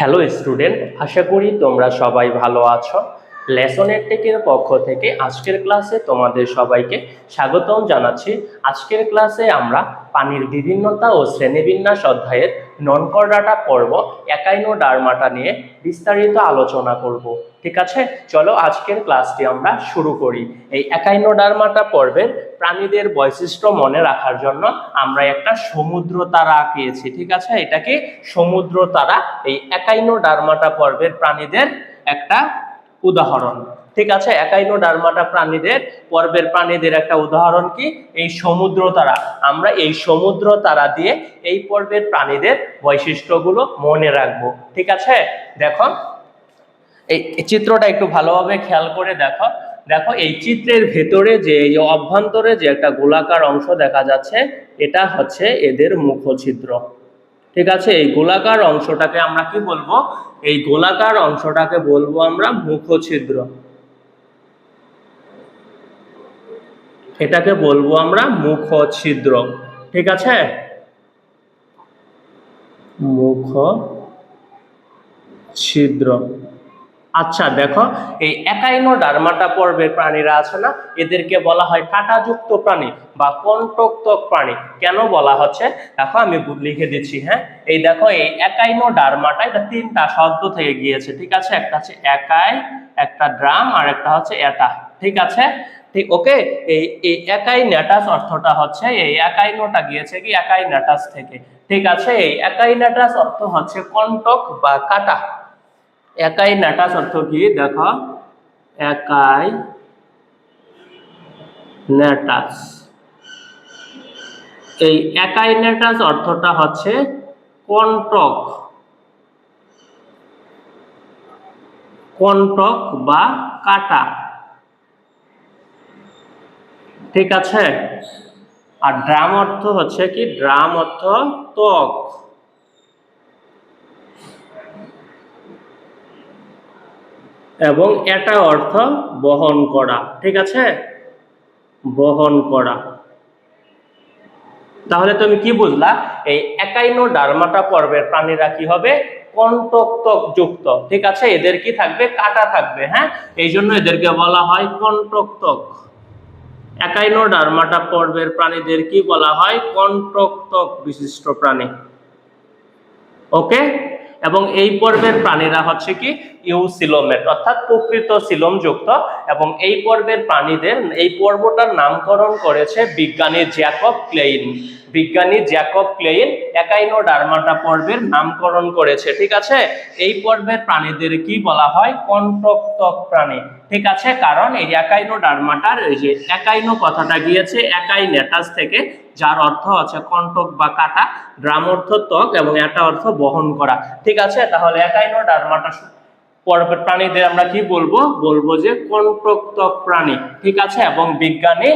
Hello student, আশা করি তোমরা সবাই ভালো আছো। লেসনের টেকের পক্ষ থেকে আজকের ক্লাসে তোমাদের সবাইকে স্বাগতম জানাচ্ছি। আজকের ক্লাসে আমরা পানির বিভিন্নতা ও শ্রেণীবিন্যাস অধ্যায়ের নন কর্ডাটা পর্ব একাইনোডার্মাটা নিয়ে বিস্তারিত আলোচনা করব। ঠিক আছে, চলো আজকের ক্লাসটি আমরা শুরু করি। এই একাইনোডার্মাটা পর্বের প্রাণীদের বৈশিষ্ট্য মনে রাখার জন্য আমরা একটা সমুদ্র তারা আঁকিয়েছি। ঠিক আছে, এটাকে সমুদ্র তারা এই একাইনোডার্মাটা পর্বের প্রাণীদের একটা উদাহরণ। ঠিক আছে, একাইনোডার্মাটা প্রাণীদের পর্বের প্রাণীদের একটা উদাহরণ কি এই সমুদ্র তারা। আমরা এই সমুদ্র তারা দিয়ে এই পর্বের প্রাণীদের বৈশিষ্ট্যগুলো মনে রাখবো। ঠিক আছে, দেখো এই চিত্রটা একটু ভালোভাবে খেয়াল করে দেখো। দেখো এই চিত্রের ভেতরে যে এই অভ্যন্তরে যে একটা গোলাকার অংশ দেখা যাচ্ছে, এটা হচ্ছে এদের মুখছিদ্র। ঠিক আছে, এই গোলাকার অংশটাকে আমরা কি বলবো? এই গোলাকার অংশটাকে বলবো আমরা মুখছিদ্র। এটাকে বলবো আমরা মুখছিদ্র। ঠিক আছে, মুখছিদ্র। আচ্ছা দেখো, এই একাইনোডার্মাটা পর্বের প্রাণীরা আছে না, এদেরকে বলা হয় কাঁটাযুক্ত প্রাণী বা কণ্টকত্বক প্রাণী। কেন বলা হচ্ছে দেখো, আমি লিখে দিচ্ছি। হ্যাঁ, এই দেখো এই একাইনোডার্মাটা এটা তিনটা শব্দ থেকে গিয়েছে। ঠিক আছে, একটা হচ্ছে একাই, একটা ড্রাম, আর একটা হচ্ছে এটা। ঠিক আছে, ঠিক ওকে। এই একাইনেটাস অর্থটা হচ্ছে, এই একাইনোটা গিয়েছে কি একাইনেটাস থেকে। ঠিক আছে, এই একাইনেটাস অর্থ হচ্ছে কণ্টক বা কাঁটা। একাইনেটাস অর্থ কি দেখো, একাইনেটাস। এই একাইনেটাস অর্থটা হচ্ছে কণ্টক, কণ্টক বা কাঁটা। ঠিক আছে, আর ড্রাম অর্থ হচ্ছে কি, ড্রাম অর্থ ত্বক। এবং এটা অর্থ বহন করা। ঠিক আছে, বহন করা। তাহলে তুমি কি বুঝলা? এই একাইনোডার্মাটা পর্বের প্রাণীরা কি হবে? কণ্টকত্বক যুক্ত। ঠিক আছে, এদের কি থাকবে? কাঁটা থাকবে। হ্যাঁ, এই জন্য এদেরকে বলা হয় কণ্টকত্বক। একাইনোডার্মাটা পর্বের প্রাণীদের কি বলা হয়? কণ্টকত্বক বিশিষ্ট প্রাণী। ওকে, এবং এই পর্বের প্রাণীরা হচ্ছে কি ইউসিলোমেট, অর্থাৎ প্রকৃত সিলোম যুক্ত। এবং এই পর্বের প্রাণীদের এই পর্বটার নামকরণ করেছে বিজ্ঞানী জ্যাকব ক্লেইন। বিজ্ঞানী জ্যাকব ক্লেইন একাইনোডার্মাটা পর্বের নামকরণ করেছে। ঠিক আছে, এই পর্বের প্রাণীদের কি বলা হয়? কণ্টকত্বক প্রাণী। ঠিক আছে, কারণ এই একাইনোডার্মাটার এই যে একাইনো কথাটা গিয়েছে একাইনেটাস থেকে, যার অর্থ আছে কণ্টক বা কাঁটা, ড্রাম অর্থ ত্বক, এবং এটা অর্থ বহন করা। ঠিক আছে, তাহলে একাইনোডার্মাটা পর্বের প্রাণীদের আমরা কি বলবো? বলবো যে কণ্টকত্বক প্রাণী। ঠিক আছে, এবং বিজ্ঞানী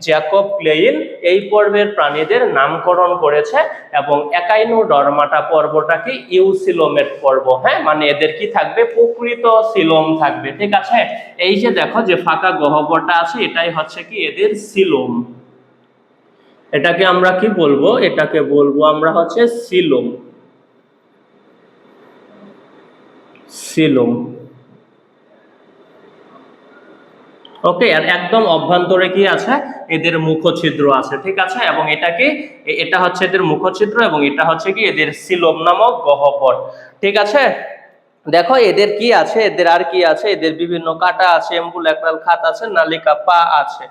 জ্যাকব ক্লেইন এই পর্বের প্রাণীদের নামকরণ করেছে। এবং একাইনোডার্মাটা পর্বটাকে ইউসিলোমেট পর্ব। হ্যাঁ, মানে এদের কি থাকবে? প্রকৃত সিলোম থাকবে। ঠিক আছে, এই যে দেখো যে ফাঁকা গহ্বরটা আছে, এটাই হচ্ছে কি এদের সিলোম। এটাকে আমরা কি বলবো? এটাকে বলবো আমরা হচ্ছে সিলোম। সিলোম। ওকে, আর একদম অভ্যন্তরে কি আছে? এদের মুখছিদ্র আছে। ঠিক আছে, এবং এটা হচ্ছে এদের মুখছিদ্র, এবং এটা হচ্ছে কি এদের সিলোম নামক গহ্বর। ঠিক আছে, দেখো এদের কি আছে, এদের আর কি আছে? এদের বিভিন্ন কাঁটা আছে, এম্বুলেক্রাল খাত আছে, নালিকা পা আছে।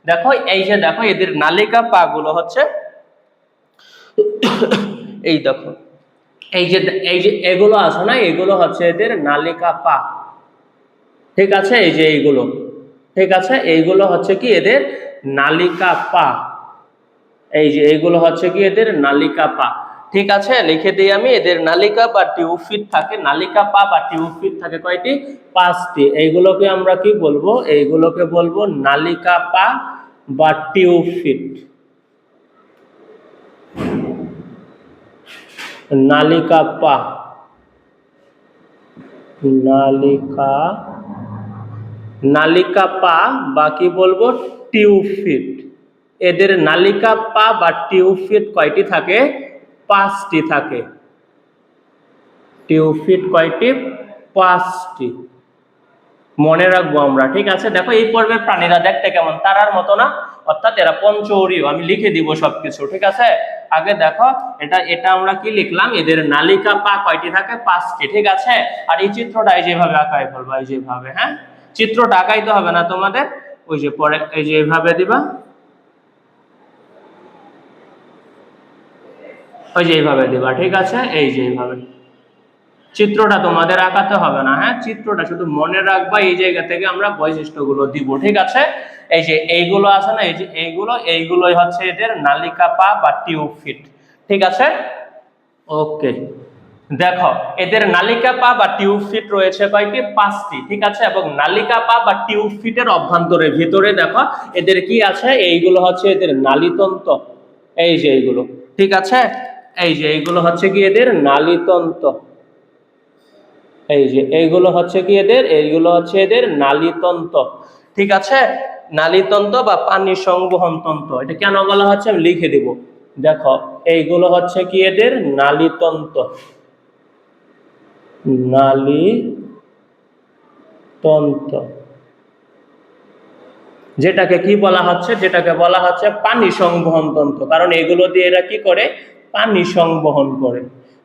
দেখো এই যে দেখো এদের নালিকা পা গুলো হচ্ছে এই দেখো, এই যে এগুলো আছে না, এগুলো হচ্ছে এদের নালিকা পা। ঠিক আছে, এই যে এইগুলো। ঠিক আছে, এইগুলো হচ্ছে কি এদের নালিকা পা। এই যে এইগুলো হচ্ছে কি এদের নালিকা পা। ঠিক আছে, লিখে দিই আমি। এদের নালিকা বা টিউবফিট থাকে, নালিকা পা বা টিউবফিট থাকে কয়টি? 5টি। এইগুলোকে আমরা কি বলবো? এইগুলোকে বলবো নালিকা পা বা টিউবফিট। নালিকা পা, নালিকা পা বা কি বলবো? টিউবফিট। এদের নালিকা পা বা টিউবফিট কয়টি থাকে? 5টি থাকে। টিউফিট কয়টি? 5টি। মনে রাখবো আমরা, ঠিক আছে। দেখো এই পর্বের প্রাণীরা দেখতে কেমন? তারার মতো না? অর্থাৎ এরা পঞ্চউড়ীয়। আমি লিখে দিব সবকিছু, ঠিক আছে। আগে দেখো এটা আমরা কি লিখলাম, এদের নালিকা পা কয়টি থাকে? 5টি, ঠিক আছে। আর এই চিত্রটা এই যেভাবে আঁকাই ফেলবো, এই যেভাবে, হ্যাঁ চিত্রটা আঁকাইতে হবে না তোমাদের, ওই যে পরে এই যে এইভাবে দিবা, ওই যে এইভাবে দিবা, ঠিক আছে। এই যে এইভাবে চিত্রটা তোমাদের আঁকাতে হবে না, হ্যাঁ চিত্রটা শুধু মনে রাখবা। এই জায়গা থেকে আমরা বৈশিষ্ট্যগুলো দিব, ঠিক আছে। এই যে এইগুলো আছে না, এই যে এইগুলোই হচ্ছে এদের নালিকা পা বা টিউফিট, ঠিক আছে। ওকে, দেখো এদের নালিকা পা বা টিউফিট রয়েছে কয়টি? 5টি, ঠিক আছে। এবং নালিকা পা বা টিউফিটের অভ্যন্তরে ভিতরে দেখো এদের কি আছে? এইগুলো হচ্ছে এদের নালীতন্ত্র, এই যে এইগুলো, ঠিক আছে। এই যে এইগুলো হচ্ছে কি এদের নালীতন্ত্র, এই যে এইগুলো হচ্ছে কি এদের, এইগুলো হচ্ছে এদের নালীতন্ত্র, ঠিক আছে। নালীতন্ত্র বা পানি সংবহন তন্ত্র, এটা কেন বলা হচ্ছে আমি লিখে দিব। দেখো এইগুলো হচ্ছে কি এদের নালীতন্ত্র, নালীতন্ত্র, যেটাকে কি বলা হচ্ছে? যেটাকে বলা হচ্ছে পানি সংবহন তন্ত্র, কারণ এগুলো দিয়ে এরা কি করে? পানি সংবহন করে।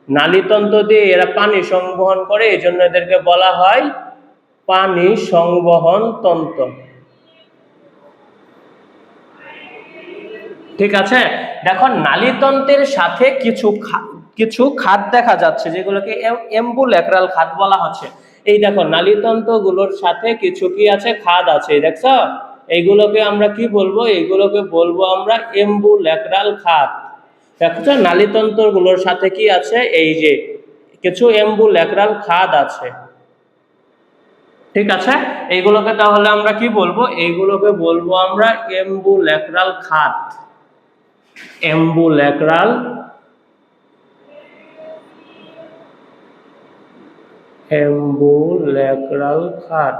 নালীতন্ত্র দিয়ে এরা পানি সংবহন করে, এই জন্য এদেরকে বলা হয় পানি সংবহন তন্ত্র, ঠিক আছে। দেখো নালীতন্ত্রের সাথে কিছু খাত দেখা যাচ্ছে, যেগুলোকে এম্বুল্যাক্রাল খাত বলা হচ্ছে। এই দেখো নালীতন্ত্রগুলোর সাথে কিছু কি আছে? খাত আছে, দেখছো? এইগুলোকে আমরা কি বলবো? এইগুলোকে বলবো আমরা এম্বুল্যাক্রাল খাত। দেখছো নালীতন্ত্রগুলোর সাথে কি আছে? এই যে কিছু এম্বুল্যাক্রাল খাত আছে, ঠিক আছে। এইগুলোকে তাহলে আমরা কি বলবো? এইগুলোকে বলবো আমরা এম্বুল্যাক্রাল খাত, এম্বুল্যাক্রাল খাত।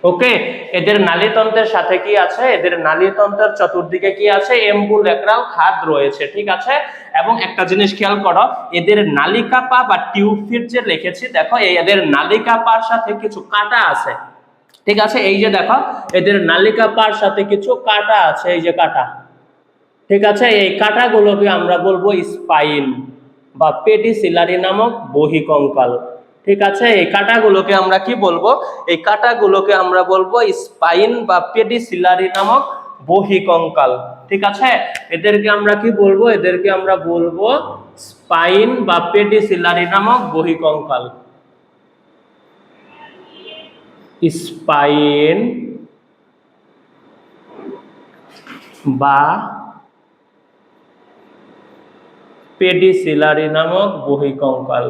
ওকে, এদের নালীতন্ত্রের সাথে কি আছে? এদের নালীতন্ত্রের চতুর্দিকে কি আছে? এম্বুল্যাক্রাল খাত রয়েছে, ঠিক আছে। এবং একটা জিনিস খেয়াল করো, এদের নালিকা পা বা টিউফিট যে লিখেছি, দেখো এদের নালিকা পার সাথে কিছু কাঁটা আছে, ঠিক আছে। এই যে দেখো এদের নালিকা পার সাথে কিছু কাঁটা আছে, এই যে কাঁটা, ঠিক আছে। এই কাঁটাগুলোকে আমরা বলবো স্পাইন বা পেডিসিলারি নামক বহিকঙ্কাল, ঠিক আছে। এই কাঁটাগুলোকে আমরা কি বলবো? এই কাঁটাগুলোকে আমরা বলবো স্পাইন বা পেডিসিলারি নামক বহিকঙ্কাল, ঠিক আছে। এদেরকে আমরা কি বলবো? এদেরকে আমরা বলবো স্পাইন বা পেডিসিলারি নামক বহিকঙ্কাল, স্পাইন বা পেডিসিলারি নামক বহিকঙ্কাল।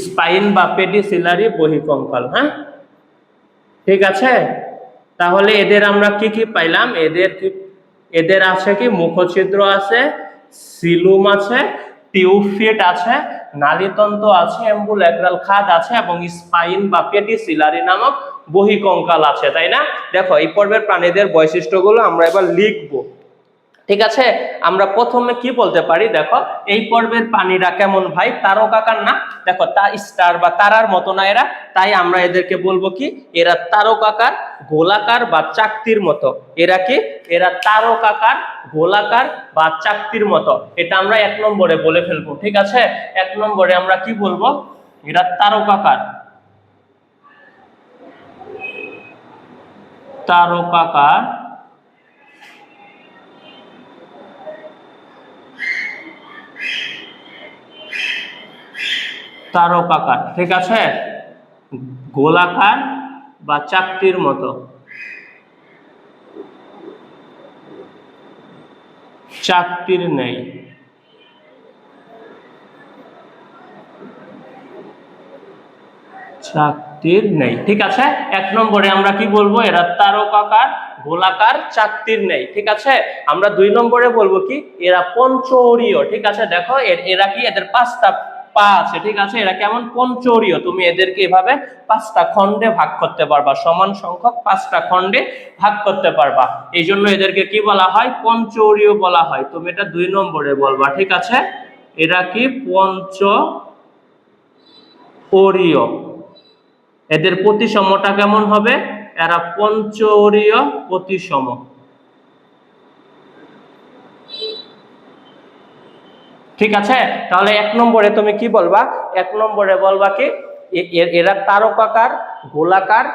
স্পাইন বা পেডিসিলারি বহিকঙ্কাল, হ্যাঁ ঠিক আছে। তাহলে এদের আমরা কি কি পাইলাম? এদের আছে কি? মুখছিদ্র আছে, সিলুম আছে, টিউফিট আছে, নালীতন্ত্র আছে, এম্বুল্যাক্রাল খাত আছে এবং স্পাইন বা পেডিসিলারি নামক বহিকঙ্কাল আছে, তাই না? দেখো এই পর্বের প্রাণীদের বৈশিষ্ট্যগুলো আমরা এবার লিখবো, ঠিক আছে। আমরা প্রথমে কি বলতে পারি? দেখো এই পর্বের প্রাণীরা কেমন ভাই? তারকাকার না? দেখো তা স্টার বা তারার মতো না এরা, তাই আমরা এদেরকে বলবো কি? এরা তারকাকার, গোলাকার বা চাকতির মতো। এরা কি? এরা তারকাকার, গোলাকার বা চাকতির মতো। এটা আমরা 1 নম্বরে বলে ফেলবো, ঠিক আছে। 1 নম্বরে আমরা কি বলবো? এরা তারকাকার, তারকাকার তারকাকার, ঠিক আছে। গোলাকার বা চাকতির মতো, চাকতির নেই, চাকতির নেই, ঠিক আছে। 1 নম্বরে আমরা কি বলবো? এরা তারকাকার, গোলাকার, চাকতির নেই, ঠিক আছে। আমরা 2 নম্বরে বলবো কি? এরা পঞ্চউড়ীয়, ঠিক আছে। দেখো এরা কি? এদের পা আছে, ঠিক আছে, এরা কেমন পঞ্চরীয়। তুমি এদেরকে এভাবে 5টা খণ্ডে ভাগ করতে পারবা, সমান সংখ্যক 5টা খণ্ডে ভাগ করতে পারবা। এই জন্য এদেরকে কি বলা হয়? পঞ্চরীয় বলা হয়। তুমি এটা 2 নম্বরে বলবা, ঠিক আছে। এরা কি? পঞ্চরীয়। এদের প্রতিসমটা কেমন হবে? এরা পঞ্চরীয় প্রতিসম। ঠিক আছে, তাহলে 1 নম্বরে তুমি কি বলবা? 1 নম্বরে বলবা কি এরা তারকাকার, গোলাকার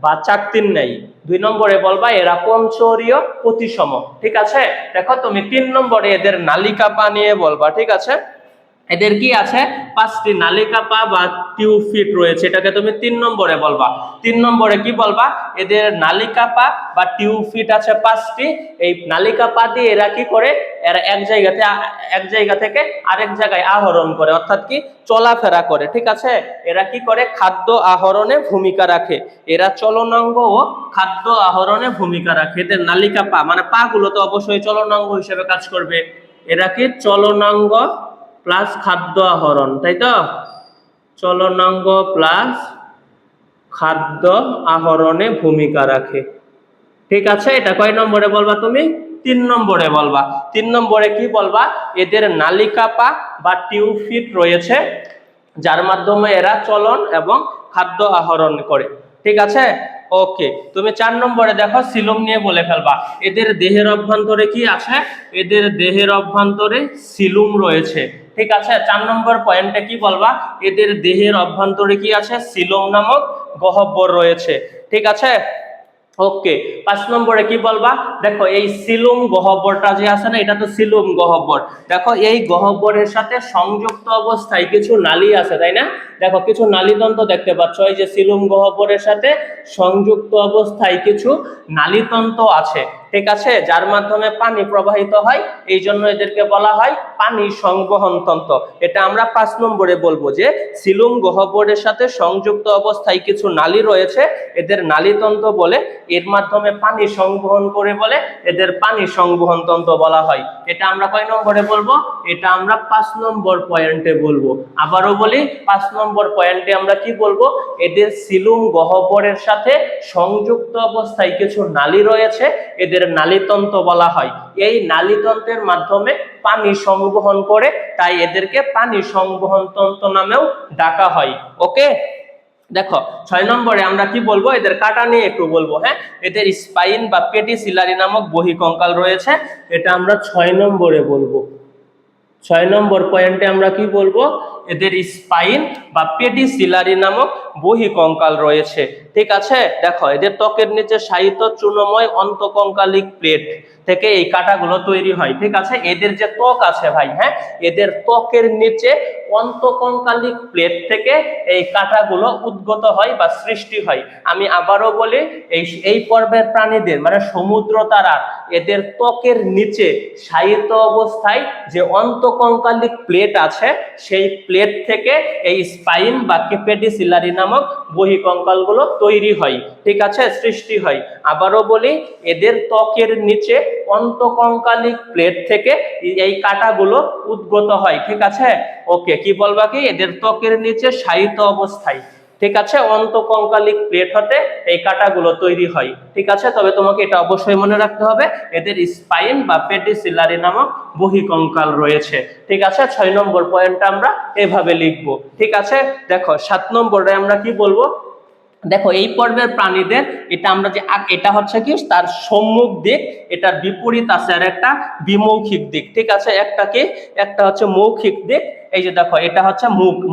বা চাকতির ন্যায়। 2 নম্বরে বলবা এরা পঞ্চরীয় প্রতিসম। ঠিক আছে, দেখো তুমি 3 নম্বরে এদের নালিকা পা নিয়ে বলবা, ঠিক আছে। এদের কি আছে? 5টি নালিকা পা বা টিউফিট রয়েছে, এটাকে তুমি 3 নম্বরে বলবা। 3 নম্বরে কি বলবা? এদের নালিকা পা বা টিউফিট আছে 5টি। এই নালিকা পা দিয়ে এরা কি করে? এরা এক জায়গা থেকে আরেক জায়গায় আহরণ করে, অর্থাৎ কি চলাফেরা করে, ঠিক আছে। এরা কি করে? খাদ্য আহরণে ভূমিকা রাখে। এরা চলনাঙ্গ ও খাদ্য আহরণে ভূমিকা রাখে। এদের নালিকা পা মানে পা গুলো তো অবশ্যই চলনাঙ্গ হিসেবে কাজ করবে। এরা কি চলনাঙ্গ প্লাস খাদ্য আহরণ, তাই তো? চলনাঙ্গ প্লাস খাদ্য আহরণে ভূমিকা রাখে, ঠিক আছে। এটা কয় নম্বরে বলবা তুমি? 3 নম্বরে বলবা। 3 নম্বরে কি বলবা? এদের নালিকা পা বা টিউফিট রয়েছে, যার মাধ্যমে এরা চলন এবং খাদ্য আহরণ করে, ঠিক আছে। ওকে, তুমি 4 নম্বরে দেখো সিলোম নিয়ে বলে ফেলবা। এদের দেহের অভ্যন্তরে কি আছে? এদের দেহের অভ্যন্তরে সিলুম রয়েছে, ঠিক আছে। 4 নম্বর পয়েন্টে কি বলবা? এদের দেহের অভ্যন্তরে কি আছে? সিলোম নামক গহ্বর রয়েছে, ঠিক আছে। ওকে, 5 নম্বরে কি বলবা? দেখো এই সিলুম গহ্বরটা যে আছে না, এটা তো সিলুম গহ্বর। দেখো এই গহ্বরের সাথে সংযুক্ত অবস্থায় কিছু নালী আছে, তাই না? দেখো কিছু নালীতন্ত্র দেখতে পাচ্ছ, এই যে সিলুম গহ্বরের সাথে সংযুক্ত অবস্থায় কিছু নালীতন্ত্র আছে, ঠিক আছে, যার মাধ্যমে পানি প্রবাহিত হয়। এই জন্য এদেরকে বলা হয় পানি সংবহন তন্ত্র। এটা আমরা 5 নম্বরে বলবো যে সিলুম গহ্বরের সাথে সংযুক্ত অবস্থায় কিছু নালী রয়েছে, এদের নালীতন্ত্র বলে। এর মাধ্যমে পানি সংবহন করে বলে এদের পানি সংবহন তন্ত্র বলা হয়। এটা আমরা কয় নম্বরে বলবো? এটা আমরা 5 নম্বর পয়েন্টে বলবো। আবারও বলি, 5 নম্বর পয়েন্টে আমরা কি বলবো? এদের সিলুম গহ্বরের সাথে সংযুক্ত অবস্থায় কিছু নালী রয়েছে, এদের নালীতন্ত্র বলা হয়। এই নালীতন্ত্রের মাধ্যমে পানি সংবহন করে, তাই এদেরকে পানি সংবহন তন্ত্র নামেও ডাকা হয়। ওকে, দেখো 6 নম্বরে আমরা কি বলবো? এদের কাটা নিয়ে একটু বলবো, হ্যাঁ। এদের স্পাইন বা পেডিসিলারি নামক বহিঃকঙ্কাল রয়েছে, এটা আমরা 6 নম্বরে বলবো। 6 নম্বর পয়েন্টে আমরা কি বলবো? এদের স্পাইন বা পেডিসিলারি নামক বহিঃকঙ্কাল রয়েছে, ঠিক আছে। দেখো এদের ত্বকের নিচে শায়িত চূর্ণময় অন্তঃকঙ্কালিক প্লেট থেকে এই কাঁটাগুলো তৈরি হয়, ঠিক আছে। এদের যে ত্বক আছে ভাই, হ্যাঁ, এদের ত্বকের নিচে অন্তঃকঙ্কালিক প্লেট থেকে এই কাঁটাগুলো উদ্গত হয় বা সৃষ্টি হয়। আমি আবারও বলি, এই পর্বের প্রাণীদের মানে সমুদ্র তারার এদের ত্বকের নিচে শায়িত অবস্থায় যে অন্তঃকঙ্কালিক প্লেট আছে, সেই প্লেট থেকে এই স্পাইন বা পেডিসিলারি নামক বহিঃকঙ্কালগুলো তৈরি হয়, ঠিক আছে, সৃষ্টি হয়। আবারও বলি, এদের ত্বকের নিচে অন্তঃকঙ্কালিক প্লেট থেকে এই কাঁটাগুলো উদ্গত হয়, ঠিক আছে। ওকে, কি বলবা? কি এদের ত্বকের নিচে শায়িত অবস্থায়, ঠিক আছে, অন্তঃকঙ্কালিক প্লেট হতে এই কাঁটাগুলো তৈরি হয়, ঠিক আছে। তবে তোমাকে এটা অবশ্যই মনে রাখতে হবে, এদের স্পাইন বা পেডিসিলারি নামক বহিঃকঙ্কাল রয়েছে, ঠিক আছে। 6 নম্বর পয়েন্টটা আমরা এভাবে লিখবো, ঠিক আছে। দেখো 7 নম্বরে আমরা কি বলবো? দেখো এই পর্বের প্রাণীদের এটা আমরা যে এটা হচ্ছে কি তার সম্মুখ দিক, এটার বিপরীত আছে আর একটা বিমৌখিক দিক, ঠিক আছে। একটা হচ্ছে মৌখিক দিক, এই যে দেখো এটা হচ্ছে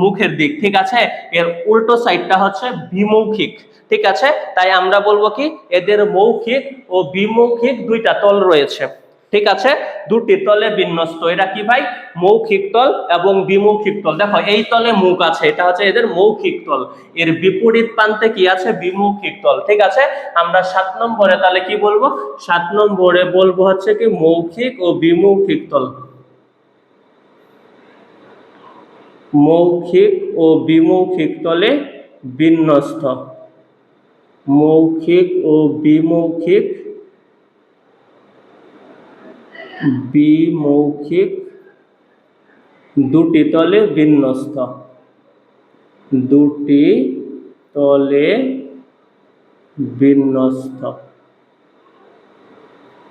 মুখের দিক, ঠিক আছে। এর উল্টো সাইডটা হচ্ছে বিমৌখিক, ঠিক আছে। তাই আমরা বলবো কি এদের মৌখিক ও বিমৌখিক 2টা তল রয়েছে, ঠিক আছে, 2টি তলে বিন্যস্ত। এটা কি ভাই? মৌখিক তল এবং বিমৌখিক তল। দেখো এই তলে মুখ আছে, এটা হচ্ছে এদের মৌখিক তল। এর বিপরীত প্রান্তে কি আছে? বিমৌখিক তল, ঠিক আছে। আমরা 7 নম্বরে তাহলে কি বলবো? 7 নম্বরে বলবো হচ্ছে কি মৌখিক ও বিমৌখিক তল। মৌখিক ও বিমৌখিক তলে বিন্যস্ত। মৌখিক ও বিমৌখিক দুটি তলে বিন্যস্ত, দুটি তলে বিন্যস্ত।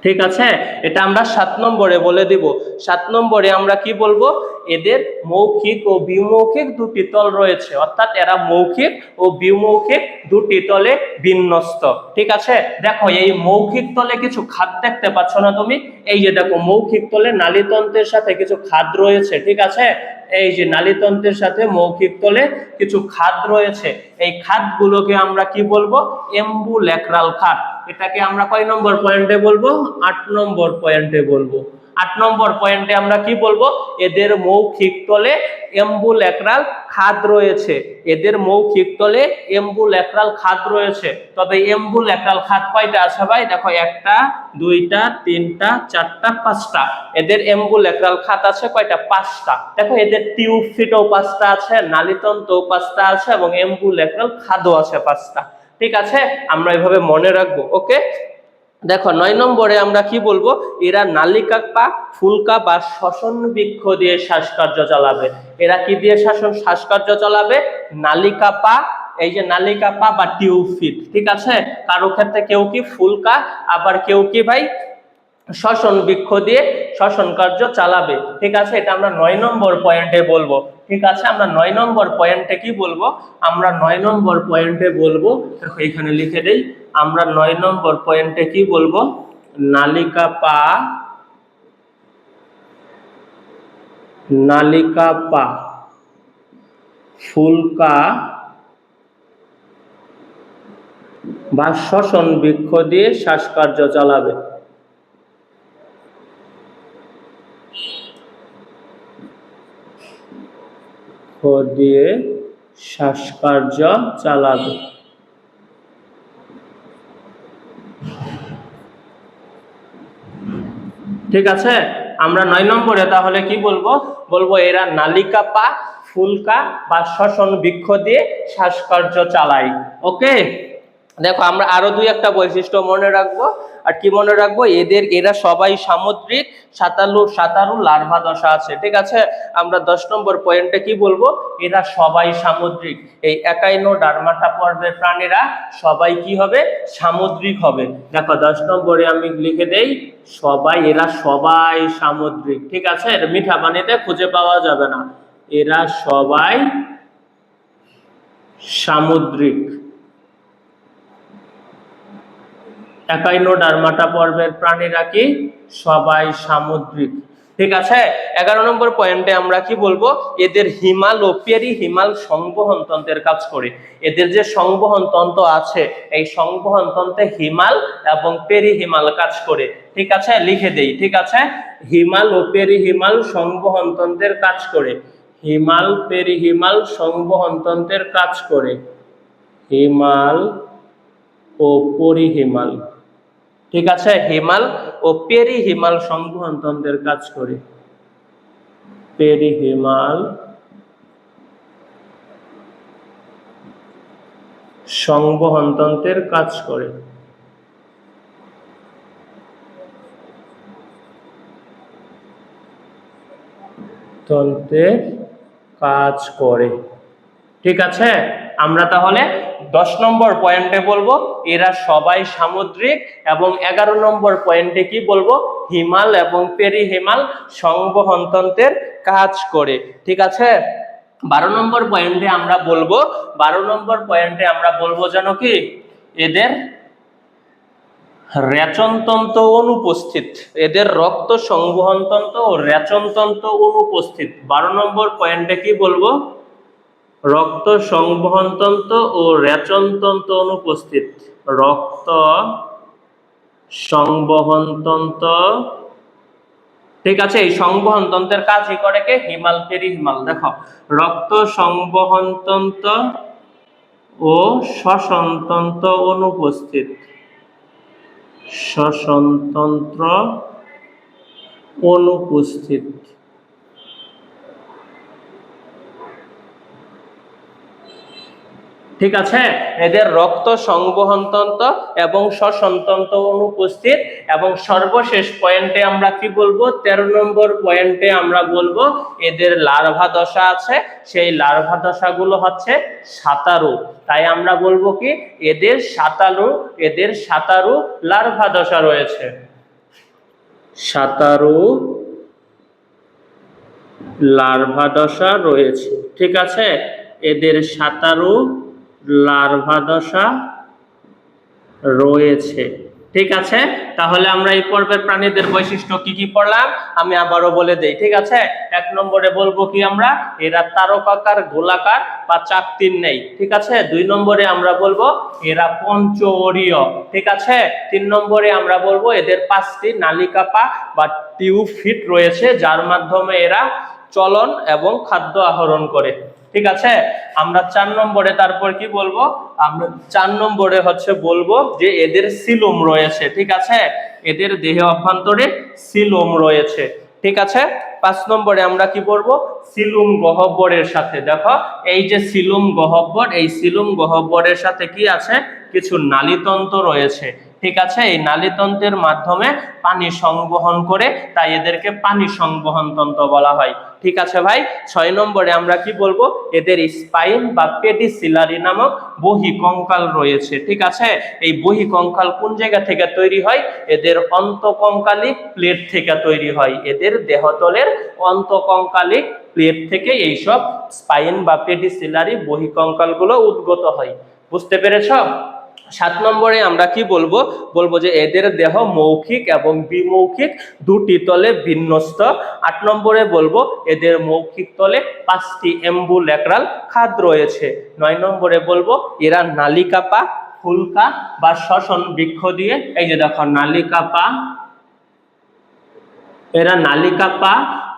ঠিক আছে, এটা আমরা 7 নম্বরে বলে দিব। 7 নম্বরে আমরা কি বলবো, এদের মৌখিক ও বিমৌখিক দুটি তল রয়েছে, অর্থাৎ এরা মৌখিক ও বিমৌখিক দুটি তলে বিন্যস্ত। ঠিক আছে, দেখো এই মৌখিক তলে কিছু খাদ দেখতে পাচ্ছ না তুমি? এই যে দেখো মৌখিক তলে নালীতন্ত্রের সাথে কিছু খাদ রয়েছে। ঠিক আছে, এই যে নালীতন্ত্রের সাথে মৌখিক তলে কিছু খাদ রয়েছে, এই খাদগুলোকে আমরা কি বলবো, এম্বুল্যাক্রাল খাদ। এটাকে আমরা কয় নম্বর পয়েন্টে বলবো, 8 নম্বর পয়েন্টে বলবো। 8 নম্বর পয়েন্টে আমরা কি বলবো, এদের মৌখিক তলে এম্বুল্যাক্রাল খাদ রয়েছে, এদের মৌখিক তলে এম্বুল্যাক্রাল খাদ রয়েছে। তবে এম্বুল্যাক্রাল খাদ কয়টা আছে ভাই? দেখো 1টা 2টা 3টা 4টা 5টা, এদের এম্বুল্যাক্রাল খাদ আছে কয়টা? 5টা। দেখো এদের টিউব ফিটও 5টা আছে, নালীতন্ত্রও 5টা আছে এবং এম্বুল্যাক্রাল খাদও আছে 5টা। ঠিক আছে, আমরা এভাবে মনে রাখবো। ওকে, দেখো 9 নম্বরে আমরা কি বলবো, এরা নালিকা পা, ফুলকা বা শ্বসন বৃক্ষ দিয়ে শ্বাসকার্য চালাবে। এরা কি দিয়ে শ্বাসকার্য চালাবে? নালিকা পা, এই যে নালিকা পা বা টিউব ফিট। ঠিক আছে, কারো ক্ষেত্রে কেউ কি ফুলকা, আবার কেউ কি ভাই শ্বসন বৃক্ষ দিয়ে শ্বসন কার্য চালাবে। ঠিক আছে, এটা আমরা 9 নম্বর পয়েন্টে বলবো। ঠিক আছে, আমরা 9 নম্বর পয়েন্টে কি বলবো, আমরা 9 নম্বর পয়েন্টে বলবো, দেখো এখানে লিখে দেই, আমরা 9 নম্বর পয়েন্টে কি বলবো, নালিকা পা, নালিকা পা, ফুলকা বা শ্বসন বৃক্ষ দিয়ে শ্বাসকার্য চালাবে। দিয়ে শ্বাসকার্য চালাবে। ঠিক আছে, আমরা 9 নম্বরে তাহলে কি বলবো, বলবো এরা নালিকা পা, ফুলকা বা শ্বসন বৃক্ষ দিয়ে শ্বাসকার্য চালায়। ওকে, দেখো আমরা আরো 2-1টা বৈশিষ্ট্য মনে রাখবো। আর কি মনে রাখবো, এরা সবাই সামুদ্রিক, সাঁতারু লার্ভা দশা আছে। ঠিক আছে, আমরা 10 নম্বর পয়েন্টে কি বলবো, এরা সবাই সামুদ্রিক। এই একাইনোডার্মাটা পর্বের প্রাণীরা সবাই কি হবে, সামুদ্রিক হবে। দেখো 10 নম্বরে আমি লিখে দেই, এরা সবাই সামুদ্রিক। ঠিক আছে, এটা মিঠা পানিতে খুঁজে পাওয়া যাবে না, এরা সবাই সামুদ্রিক। একাইনোডার্মাটা পর্বের প্রাণীরা কি, সবাই সামুদ্রিক। ঠিক আছে, 11 নম্বর পয়েন্টে আমরা কি বলবো, এদের হিমাল ও পেরিহিমাল সংবহন তন্ত্রের কাজ করে। এদের যে সংবহন তন্ত্র আছে, এই সংবহন তন্ত্রে হিমাল এবং পেরিহিমাল কাজ করে। ঠিক আছে, লিখে দেই। ঠিক আছে, হিমাল ও পেরিহিমাল সংবহন তন্ত্রের কাজ করে, হিমাল পেরিহিমাল সংবহন তন্ত্রের কাজ করে, হিমাল ও পরিহিমাল। ঠিক আছে, হিমাল ও পেরিহিমাল সংবহন তন্ত্রের কাজ করে, পেরিহিমাল সংবহন তন্ত্রের কাজ করে। তন্ত্রের কাজ করে। ঠিক আছে, আমরা তাহলে 10 নম্বর পয়েন্টে বলবো এরা সবাই সামুদ্রিক, এবং 11 নম্বর পয়েন্টে কি বলবো, হিমাল এবং পেরিহিমাল সংবহন তন্ত্রের কাজ করে। ঠিক আছে, 12 নম্বর পয়েন্টে আমরা বলবো, 12 নম্বর পয়েন্টে আমরা বলবো জানো কি, এদের রেচনতন্ত্র অনুপস্থিত, এদের রক্ত সংবহন তন্ত্র ও রেচনতন্ত্র অনুপস্থিত। 12 নম্বর পয়েন্টে কি বলবো, রক্ত সংবহন তন্ত্র ও রেচনতন্ত্র অনুপস্থিত, রক্ত সংবহন তন্ত্র। ঠিক আছে, এই সংবহন তন্ত্রের কাজই করে কে, হিমাল পেরিহিমাল। দেখো রক্ত সংবহন তন্ত্র ও শ্বসন তন্ত্র অনুপস্থিত, শ্বসনতন্ত্র অনুপস্থিত। ঠিক আছে, এদের রক্ত সংবহনতন্ত্র এবং শ্বসনতন্ত্র অনুপস্থিত। এবং সর্বশেষ পয়েন্টে আমরা কি বলবো, 13 নম্বর পয়েন্টে আমরা বলবো এদের লার্ভা দশা আছে, সেই লার্ভা দশাগুলো হচ্ছে সাঁতারু। তাই আমরা বলবো কি এদের সাঁতারু লার্ভা দশা রয়েছে, সাঁতারু লার্ভা দশা রয়েছে। ঠিক আছে, এদের সাঁতারু লার্ভা দশা রয়েছে। ঠিক আছে, তাহলে আমরা এই পর্বের প্রাণীদের বৈশিষ্ট্য কি কি পড়লাম আমি আবারও বলে দেই। ঠিক আছে, 1 নম্বরে বলবো কি আমরা এরা তারকাকার, গোলাকার বা চাকতির নেই। ঠিক আছে, 2 নম্বরে আমরা বলবো এরা পঞ্চওরীয়। ঠিক আছে, 3 নম্বরে আমরা বলবো এদের 5টি নালিকা পা বা টিউব ফিট রয়েছে, যার মাধ্যমে এরা চলন এবং খাদ্য আহরণ করে। ঠিক আছে, আমরা 4 নম্বরে তারপর কি বলবো, আমরা 4 নম্বরে হচ্ছে বলবো যে এদের সিলোম রয়েছে। ঠিক আছে, এদের দেহে অভ্যন্তরে সিলোম রয়েছে। ঠিক আছে, 5 নম্বরে আমরা কি বলবো, সিলুম গহ্বরের সাথে, দেখো এই যে সিলুম গহ্বর, এই সিলুম গহ্বরের সাথে কি আছে, কিছু নালীতন্ত্র রয়েছে। ঠিক আছে, এই নালীতন্ত্রের মাধ্যমে পানি সংবহন করে, তাই এদেরকে পানি সংবহন তন্ত্র বলা হয়। ঠিক আছে ভাই, 6 নম্বরে আমরা কি বলবো, এদের স্পাইন বা পেডিসিলারি নামক বহিকঙ্কাল রয়েছে। ঠিক আছে, এই বহিকঙ্কাল কোন জায়গা থেকে তৈরি হয়, এদের অন্তকঙ্কালিক প্লেট থেকে তৈরি হয়। এদের দেহতলের অন্তকঙ্কালিক প্লেট থেকে এইসব স্পাইন বা পেডিসিলারি বহিকঙ্কালগুলো উদ্গত হয়। বুঝতে পেরেছ? 7 নম্বরে আমরা কি বলবো, বলবো যে এদের দেহ মৌখিক এবং বিমৌখিক দুটি তলে বিন্যস্ত। 8 নম্বরে বলবো এদের মৌখিক তলে 5টি এম্বুল্যাক্রাল খাদ রয়েছে। 9 নম্বরে বলবো এরা নালিকা পা, ফুলকা বা শ্বসন বৃক্ষ দিয়ে, এই যে দেখো নালিকা পা, এরা নালিকা পা,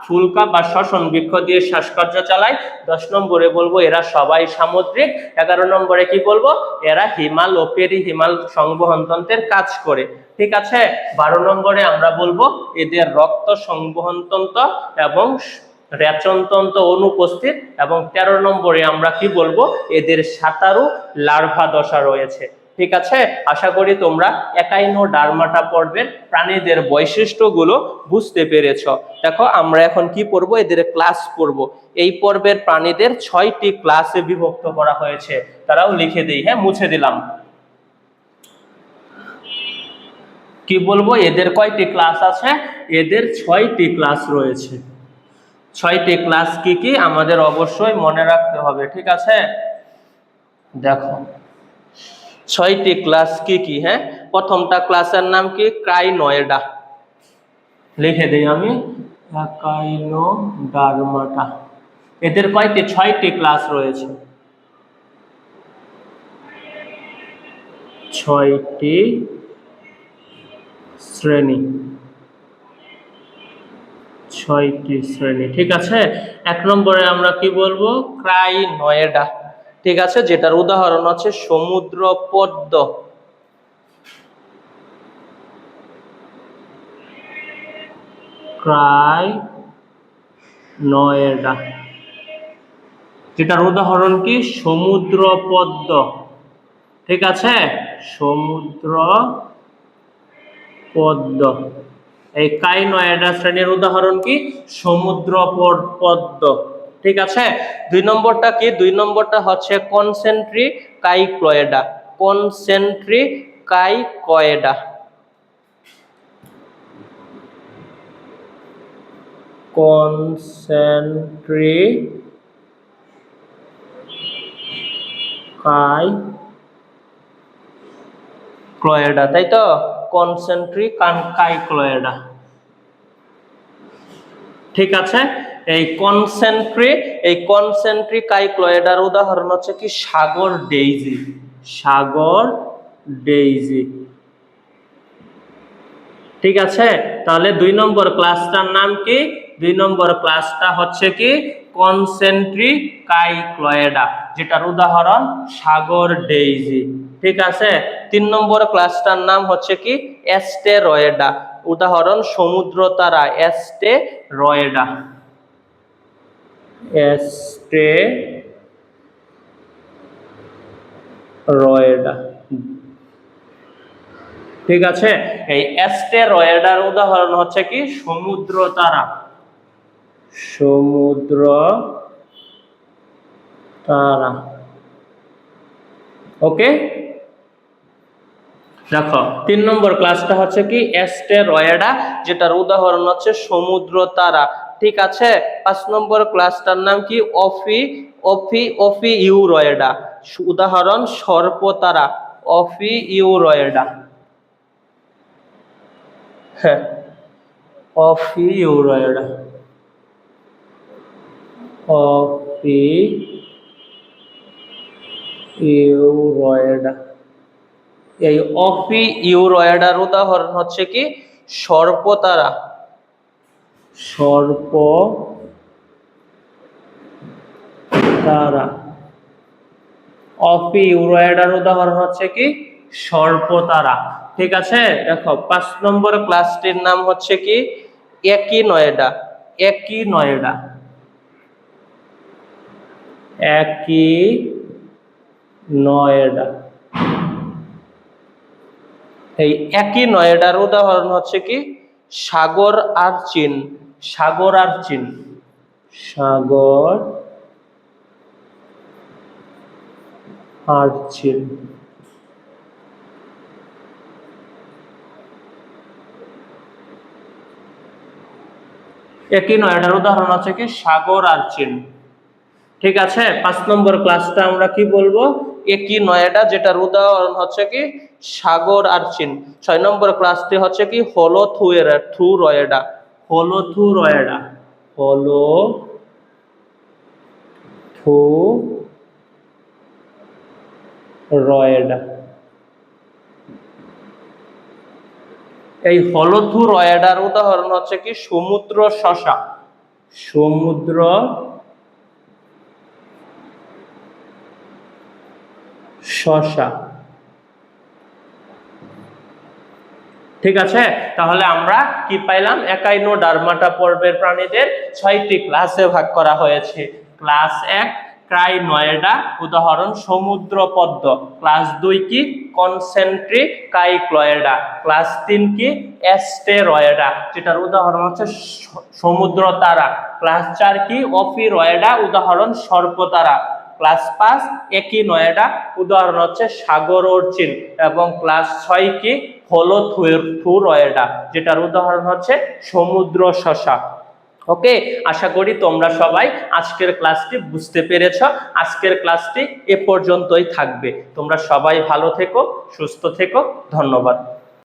ফুলকা বা শ্বসন বৃক্ষ দিয়ে শ্বাসকার্য চালায়। 10 নম্বরে বলবো এরা সবাই সামুদ্রিক। 11 নম্বরে কি বলবো, এরা হিমাল ও পেরি হিমাল সংবহন তন্ত্রের কাজ করে। ঠিক আছে, 12 নম্বরে আমরা বলবো এদের রক্ত সংবহন তন্ত্র এবং রেচনতন্ত্র অনুপস্থিত। এবং 13 নম্বরে আমরা কি বলবো, এদের সাঁতারু লার্ভা দশা রয়েছে। ঠিক আছে, আশা করি তোমরা একাইনোডার্মাটা পর্বের প্রাণীদের বৈশিষ্ট্যগুলো বুঝতে পেরেছ। দেখো আমরা এখন কি পড়বো, এদের ক্লাস পড়বো। এই পর্বের প্রাণীদের 6টি ক্লাসে বিভক্ত করা হয়েছে, তারাও লিখে দেই, হ্যাঁ মুছে দিলাম। কি বলবো, এদের কয়টি ক্লাস আছে, এদের 6টি ক্লাস রয়েছে। 6টি ক্লাস কি কি আমাদের অবশ্যই মনে রাখতে হবে। ঠিক আছে, দেখো 6টি ক্লাস কি কি, হ্যাঁ প্রথমটা ক্লাসের নাম কি, ক্রাইনয়েডা, লিখে দেই আমি একাইনোডার্মাটা। এদের কয়টি, 6টি ক্লাস রয়েছে, 6টি শ্রেণী, 6টি শ্রেণী। ঠিক আছে, 1 নম্বরে আমরা কি বলবো, ক্রাইনয়েডা। ঠিক আছে, যেটার উদাহরণ হচ্ছে সমুদ্র পদ্ম। ক্রাইনয়েডা, যেটার উদাহরণ কি, সমুদ্র পদ্ম। ঠিক আছে, সমুদ্র পদ্ম। এই ক্রাইনয়েডা শ্রেণীর উদাহরণ কি, সমুদ্র পদ্ম। ঠিক আছে, 2 নম্বরটা কি, 2 নম্বরটা হচ্ছে কনসেন্ট্রিকাইক্লয়েডা, কনসেন্ট্রিকাইক্লয়েডা, কনসেন্ট্রিকাইক্লয়েডা, তাই তো, কনসেন্ট্রিকাইক্লয়েডা। ঠিক আছে, এই কনসেন্ট্রিকাইক্লয়েডার উদাহরণ হচ্ছে কি, সাগর ডেইজি, সাগর ডেইজি। ঠিক আছে, তাহলে 2 নম্বর ক্লাসটার নাম কি, 2 নম্বর ক্লাসটা হচ্ছে কি কনসেন্ট্রিকাইক্লয়েডা, যেটার উদাহরণ সাগর ডেইজি। ঠিক আছে, 3 নম্বর ক্লাসটার নাম হচ্ছে কি অ্যাস্টেরয়েডা, উদাহরণ সমুদ্র তারা, অ্যাস্টেরয়েডা, রয়েডা। ঠিক আছে, এই অ্যাস্টেরয়েডার উদাহরণ হচ্ছে কি সমুদ্র তারা। সমুদ্র তারা। ওকে, দেখো 3 নম্বর ক্লাসটা হচ্ছে কি অ্যাস্টেরয়েডা, যেটার উদাহরণ হচ্ছে সমুদ্র তারা। ঠিক আছে, 5 নম্বর ক্লাসটার নাম কি অফিইউরয়েডা, উদাহরণ সর্পতারা। অফিইউরয়েডা, হ্যাঁ, অফিইউরয়েডা, অফিইউরয়েডা। এই অফিইউরয়েডার উদাহরণ হচ্ছে কি সর্পতারা। সর্পতারা। অফিইউরয়েডার উদাহরণ হচ্ছে কি সর্পতারা। ঠিক আছে, দেখো 5 নম্বর ক্লাসটির নাম হচ্ছে কি একিনয়েডা। একিনয়েডা, একিনয়েডা। এই একিনয়েডার উদাহরণ হচ্ছে কি সাগর আরচিন। সাগর আরচিন, সাগর আরচিন। একিনয়েডার উদাহরণ হচ্ছে কি সাগর আরচিন। ঠিক আছে, 5 নম্বর ক্লাসটা আমরা কি বলবো একিনয়েডা, যেটার উদাহরণ হচ্ছে কি সাগর আরচিন। 6 নম্বর ক্লাসটি হচ্ছে কি হলোথুরয়েডা। হলোথুরয়েডা, হলোথুরয়েডা। এই হলোথুরয়েডার উদাহরণ হচ্ছে কি সমুদ্র শসা। সমুদ্র শসা। ঠিক আছে, তাহলে আমরা কি পাইলাম একাইনোডার্মাটা পর্বের প্রাণীদের 6টি ক্লাসে ভাগ করা হয়েছে। ক্লাস 1 ক্রাইনয়েডা, উদাহরণ সমুদ্র পদ্ম। ক্লাস 2 কি কনসেন্ট্রিক কাইক্লয়েডা। ক্লাস 3 কি অ্যাস্টেরয়েডা, যেটার উদাহরণ হচ্ছে সমুদ্র তারা। ক্লাস 4 কি অফিরয়েডা, উদাহরণ সর্পতারা। ক্লাস 5 একিনয়েডা, উদাহরণ হচ্ছে সাগর অর্চিন। এবং ক্লাস 6 কি হলোথুরয়েডা, যেটার উদাহরণ হচ্ছে সমুদ্র শসা। ওকে, আশা করি তোমরা সবাই আজকের ক্লাসটি বুঝতে পেরেছ। আজকের ক্লাসটি এ পর্যন্তই থাকবে। তোমরা সবাই ভালো থেকো, সুস্থ থেকো, ধন্যবাদ।